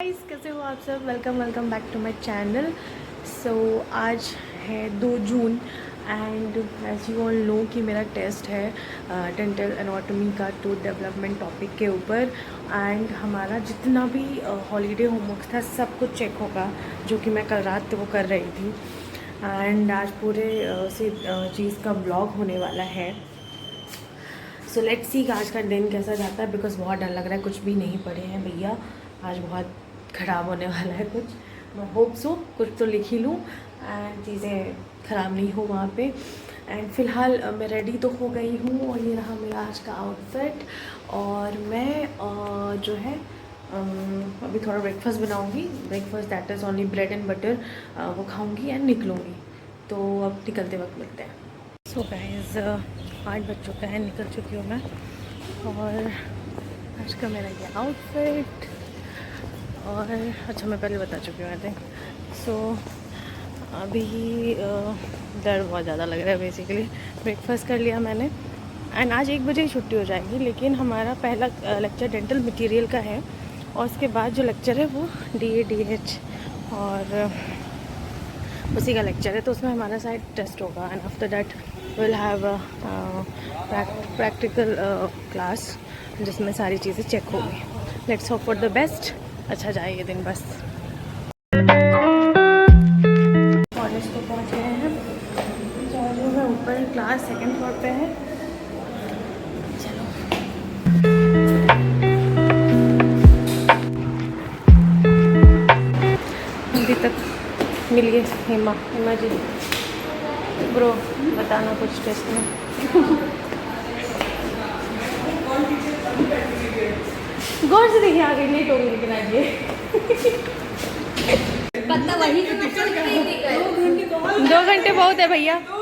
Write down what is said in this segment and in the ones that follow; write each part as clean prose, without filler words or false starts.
Guys, कैसे हो आप सब। Welcome back to my channel. So आज है 2 June and as you all know कि मेरा टेस्ट है डेंटल एनाटॉमी का टूथ डेवलपमेंट टॉपिक के ऊपर। एंड हमारा जितना भी हॉलीडे होमवर्क था सब कुछ चेक होगा, जो कि मैं कल रात वो कर रही थी। एंड आज पूरे उसी चीज़ का ब्लॉग होने वाला है। सो लेट्स सी आज का दिन कैसा जाता है, बिकॉज बहुत डर लग रहा है। कुछ भी नहीं पढ़े हैं भैया, आज बहुत ख़राब होने वाला है कुछ। मैं होप सो कुछ तो लिख ही लूँ एंड चीज़ें ख़राब नहीं हो वहाँ पे। एंड फ़िलहाल मैं रेडी तो हो गई हूँ और ये रहा मेरा आज का आउटफिट। और मैं जो है अभी थोड़ा ब्रेकफास्ट बनाऊँगी। Breakfast that is only bread and butter, वो खाऊँगी एंड निकलूँगी। तो अब निकलते वक्त मिलते हैं। सो गाइस 8 बज चुका है, निकल चुकी हूँ मैं। और आज का मेरा ये आउटफिट, और अच्छा मैं पहले बता चुकी हूँ आई थिंक। सो अभी दर्द बहुत ज़्यादा लग रहा है बेसिकली। ब्रेकफास्ट कर लिया मैंने एंड आज 1 बजे ही छुट्टी हो जाएगी, लेकिन हमारा पहला लेक्चर डेंटल मटेरियल का है और उसके बाद जो लेक्चर है वो DA/DH और उसी का लेक्चर है। तो उसमें हमारा शायद टेस्ट होगा and after that will have practical class जिसमें सारी चीज़ें चेक होगी। Let's hope for the best. अच्छा जाए ये दिन बस। कॉलेज तो पहुँच गए हैं। जो है ऊपर क्लास 2nd फ्लोर पे है। चलो अभी तक मिलिए हेमा जी। ब्रो बताना कुछ टेस्ट में। गौर से देखिए, आ गई, लेट हो गई लेकिन आज ये पता वही तो मैं चल रही थी। 2 घंटे बहुत है भैया। चलो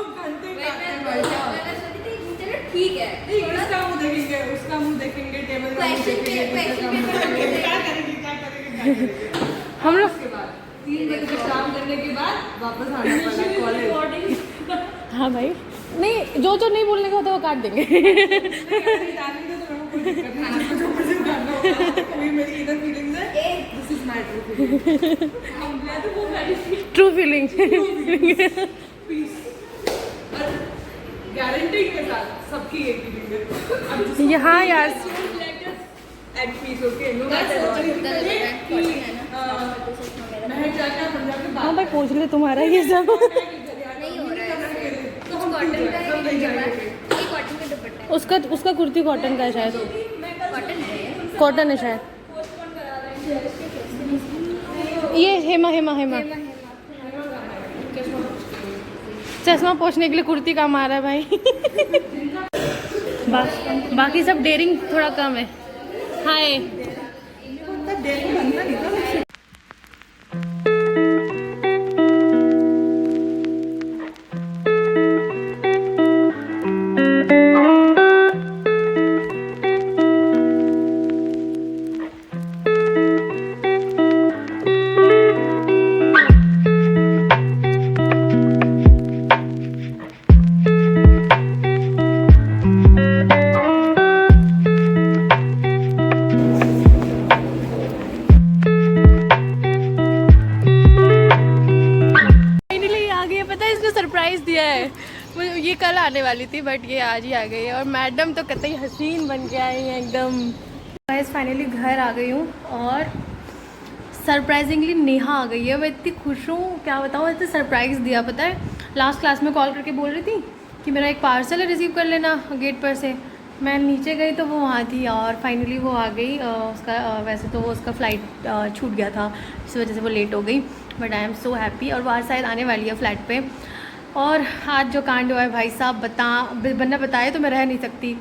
ठीक है, इसका मुंह देखेंगे, उसका मुंह देखेंगे, टेबल का मुंह देखेंगे, क्या करेंगे हम लोग उसके बाद 3 बजे तक काम करने के बाद वापस आना पड़ा कॉलेज। हाँ भाई, नहीं जो नहीं बोलने का होता वो काट देंगे। ट्रू फीलिंग गारंटी के साथ सबकी एक फीलिंग है। यहाँ यार एट पीस ओके, नो मैं जाकर पंजाब के हाँ भाई पूछ ले तुम्हारा ये सब। नहीं हो रहा है। कुछ कॉटन का है, ये कॉटन का दुपट्टा है। उसका कुर्ती कॉटन का है शायद। कॉटन है कॉटन है शायद। ये हेमा हेमा हेमा चश्मा पोछने के लिए कुर्ती काम आ रहा है भाई। बाकी सब डेयरिंग थोड़ा कम है। हाय सरप्राइज दिया है। मुझे ये कल आने वाली थी बट ये आज ही आ गई है। और मैडम तो कतई हसीन बन के आई हैं एकदम। गाइस फाइनली घर आ गई हूँ और सरप्राइजिंगली नेहा आ गई है। मैं इतनी खुश हूँ, क्या बताऊँ, इतने सरप्राइज़ दिया। पता है लास्ट क्लास में कॉल करके बोल रही थी कि मेरा एक पार्सल है, रिसीव कर लेना गेट पर से। मैं नीचे गई तो वो वहाँ थी और फाइनली वो आ गई। उसका वैसे तो वो उसका फ़्लाइट छूट गया था, इस वजह से वो लेट हो गई। But I am so happy. और वो आज शायद आने वाली है फ्लैट पे। और आज जो कांड हुआ है भाई साहब, बन्ना बताए तो मैं रह नहीं सकती।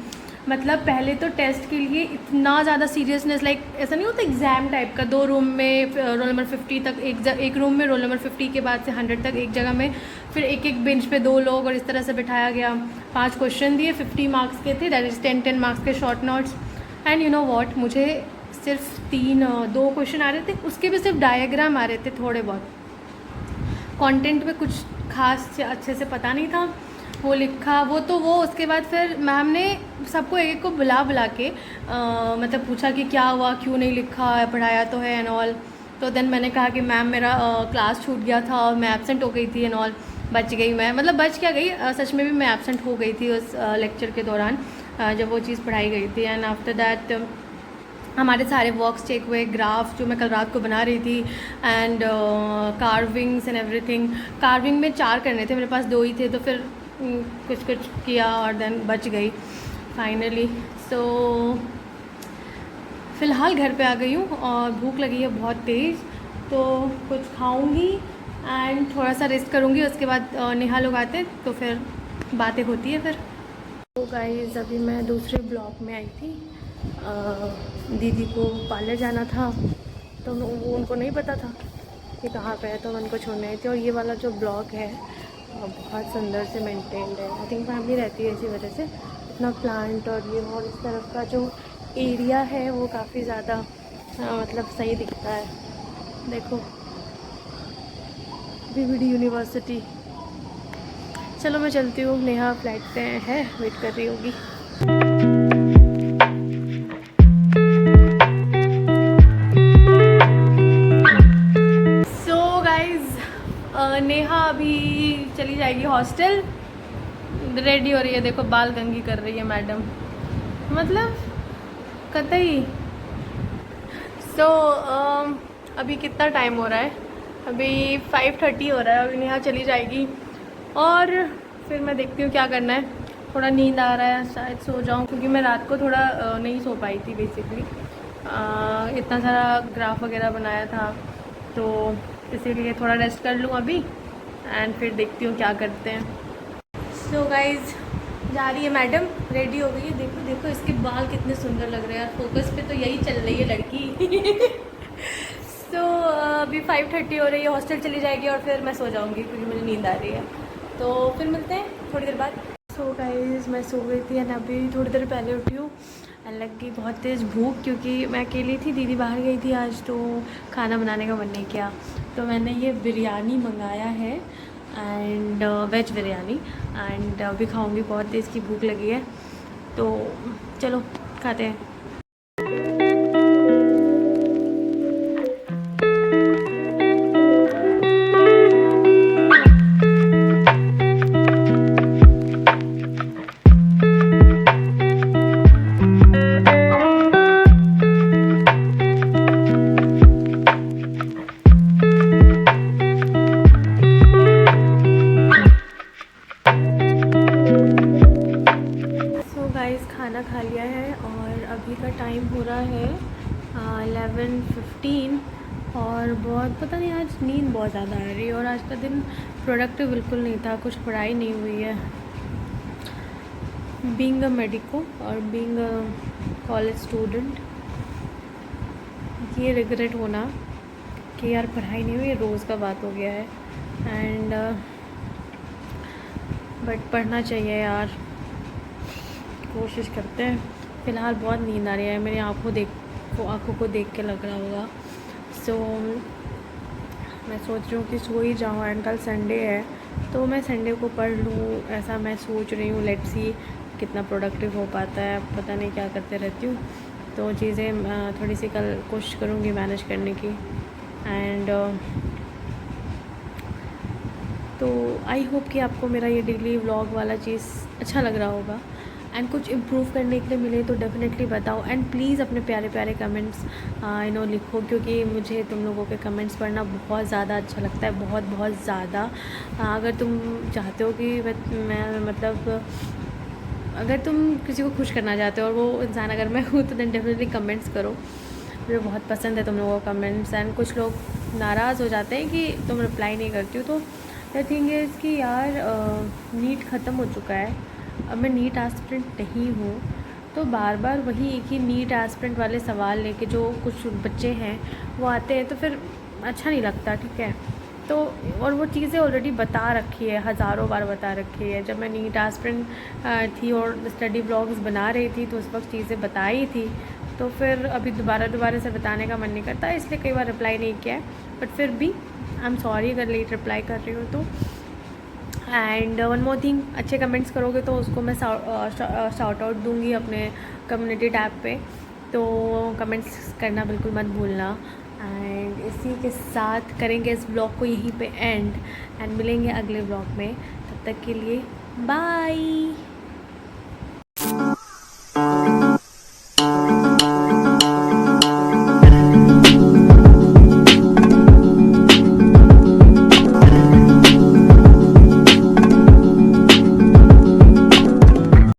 मतलब पहले तो टेस्ट के लिए इतना ज़्यादा सीरियसनेस, लाइक ऐसा नहीं होता एग्ज़ाम टाइप का, 2 रूम में रोल नंबर 50 तक, एक रूम में रोल नंबर 50 के बाद से 100 तक एक जगह में, फिर एक बेंच पे 2 लोग और इस तरह से बिठाया गया। 5 क्वेश्चन दिए, 50 मार्क्स के थे, दैट इज़ 10 मार्क्स के short notes. And you know what, मुझे सिर्फ 2 क्वेश्चन आ रहे थे, उसके भी सिर्फ डायग्राम आ रहे थे थोड़े बहुत। कंटेंट में कुछ खास अच्छे से पता नहीं था। वो लिखा वो उसके बाद फिर मैम ने सबको एक एक को बुला के मतलब पूछा कि क्या हुआ, क्यों नहीं लिखा, पढ़ाया तो है एंड ऑल। तो देन मैंने कहा कि मैम मेरा क्लास छूट गया था और मैं एब्सेंट हो गई थी एंड ऑल, बच गई मैं, मतलब बच क्या गई, सच में भी मैं एब्सेंट हो गई थी उस लेक्चर के दौरान जब वो चीज़ पढ़ाई गई थी। एंड आफ्टर दैट हमारे सारे वर्क्स चेक हुए, ग्राफ जो मैं कल रात को बना रही थी and carvings and everything. Carving में 4 करने थे, मेरे पास 2 ही थे, तो फिर कुछ कुछ किया और देन बच गई फाइनली। सो फ़िलहाल घर पे आ गई हूँ और भूख लगी है बहुत तेज़, तो कुछ खाऊंगी एंड थोड़ा सा रेस्ट करूँगी। उसके बाद नेहा लोग आते तो फिर बातें होती है फिर। तो गाइस अभी मैं दूसरे ब्लॉक में आई थी, दीदी को पार्लर जाना था, तो वो उनको नहीं पता था कि कहाँ पे है, तो मैं उनको छोड़ने आई थी। और ये वाला जो ब्लॉक है बहुत सुंदर से मेंटेन्ड है, आई थिंक फैमिली रहती है इसी वजह से, इतना प्लांट और ये, और इस तरफ का जो एरिया है वो काफ़ी ज़्यादा मतलब सही दिखता है। देखो बीबीडी यूनिवर्सिटी। चलो मैं चलती हूँ, नेहा फ्लाइट पे है, वेट कर रही होगी। सो गाइज नेहा अभी चली जाएगी हॉस्टल, रेडी हो रही है, देखो बाल कंघी कर रही है मैडम, मतलब कतई। सो अभी कितना टाइम हो रहा है, अभी 5:30 हो रहा है, अभी नेहा चली जाएगी और फिर मैं देखती हूँ क्या करना है। थोड़ा नींद आ रहा है, शायद सो जाऊँ, क्योंकि मैं रात को थोड़ा नहीं सो पाई थी बेसिकली, इतना सारा ग्राफ वगैरह बनाया था, तो इसीलिए थोड़ा रेस्ट कर लूँ अभी एंड फिर देखती हूँ क्या करते हैं। सो गाइज जा रही है मैडम, रेडी हो गई है, देखो देखो इसके बाल कितने सुंदर लग रहे हैं यार, फोकस पे तो यही चल रही है लड़की। सो अभी 5:30 हो रही है, हॉस्टल चली जाएगी और फिर मैं सो जाऊंगी क्योंकि मुझे नींद आ रही है, तो फिर मिलते हैं थोड़ी देर बाद। सो गाइज मैं सो गई थी एंड अभी थोड़ी देर पहले उठी हूँ एंड लग गई बहुत तेज़ भूख, क्योंकि मैं अकेली थी, दीदी बाहर गई थी आज, तो खाना बनाने का मन नहीं किया, तो मैंने ये बिरयानी मंगाया है एंड वेज बिरयानी, एंड अभी खाऊंगी, बहुत तेज़ की भूख लगी है, तो चलो खाते हैं। खाना खा लिया है और अभी का टाइम हो रहा है 11:15 और बहुत पता नहीं, आज नींद बहुत ज़्यादा आ रही है और आज का दिन प्रोडक्टिव बिल्कुल नहीं था, कुछ पढ़ाई नहीं हुई है। बीइंग अ मेडिको और बीइंग अ कॉलेज स्टूडेंट, ये रिग्रेट होना कि यार पढ़ाई नहीं हुई, रोज़ का बात हो गया है एंड बट पढ़ना चाहिए यार, कोशिश करते हैं। फ़िलहाल बहुत नींद आ रही है, मेरी आँखों को देख के लग रहा होगा। सो मैं सोच रही हूँ कि सो ही जाऊँ एंड कल संडे है, तो मैं संडे को पढ़ लूँ, ऐसा मैं सोच रही हूँ। लेट्स सी कितना प्रोडक्टिव हो पाता है, पता नहीं क्या करते रहती हूँ, तो चीज़ें थोड़ी सी कल कोशिश करूँगी मैनेज करने की एंड तो आई होप कि आपको मेरा ये डेली व्लॉग वाला चीज़ अच्छा लग रहा होगा एंड कुछ इम्प्रूव करने के लिए मिले तो डेफ़िनेटली बताओ एंड प्लीज़ अपने प्यारे प्यारे कमेंट्स लिखो, क्योंकि मुझे तुम लोगों के कमेंट्स पढ़ना बहुत ज़्यादा अच्छा लगता है, बहुत बहुत ज़्यादा। अगर तुम चाहते हो कि मैं मतलब अगर तुम किसी को खुश करना चाहते हो और वो इंसान अगर मैं हूँ, तो देन डेफिनेटली कमेंट्स करो, मुझे बहुत पसंद है तुम लोगों का कमेंट्स। एंड कुछ लोग नाराज़ हो जाते हैं कि तुम रिप्लाई नहीं करती हो, तो द थिंग इज़ कि यार नीट ख़त्म हो चुका है, अब मैं नीट एस्पिरेंट नहीं हूँ, तो बार बार वही एक ही नीट एस्पिरेंट वाले सवाल लेके जो कुछ बच्चे हैं वो आते हैं, तो फिर अच्छा नहीं लगता, ठीक है। तो और वो चीज़ें ऑलरेडी बता रखी है, हज़ारों बार बता रखी है। जब मैं नीट एस्पिरेंट थी और स्टडी ब्लॉग्स बना रही थी तो उस वक्त चीज़ें बताई थी, तो फिर अभी दोबारा से बताने का मन नहीं करता, इसलिए कई बार रिप्लाई नहीं किया है। बट फिर भी आई एम सॉरी अगर लेट रिप्लाई कर रही हूँ तो। एंड वन मोर थिंग, अच्छे कमेंट्स करोगे तो उसको मैं शाउट आउट दूँगी अपने कम्युनिटी टैब पे, तो कमेंट्स करना बिल्कुल मत भूलना। एंड इसी के साथ करेंगे इस ब्लॉग को यहीं पे एंड मिलेंगे अगले ब्लॉग में। तब तक के लिए बाय।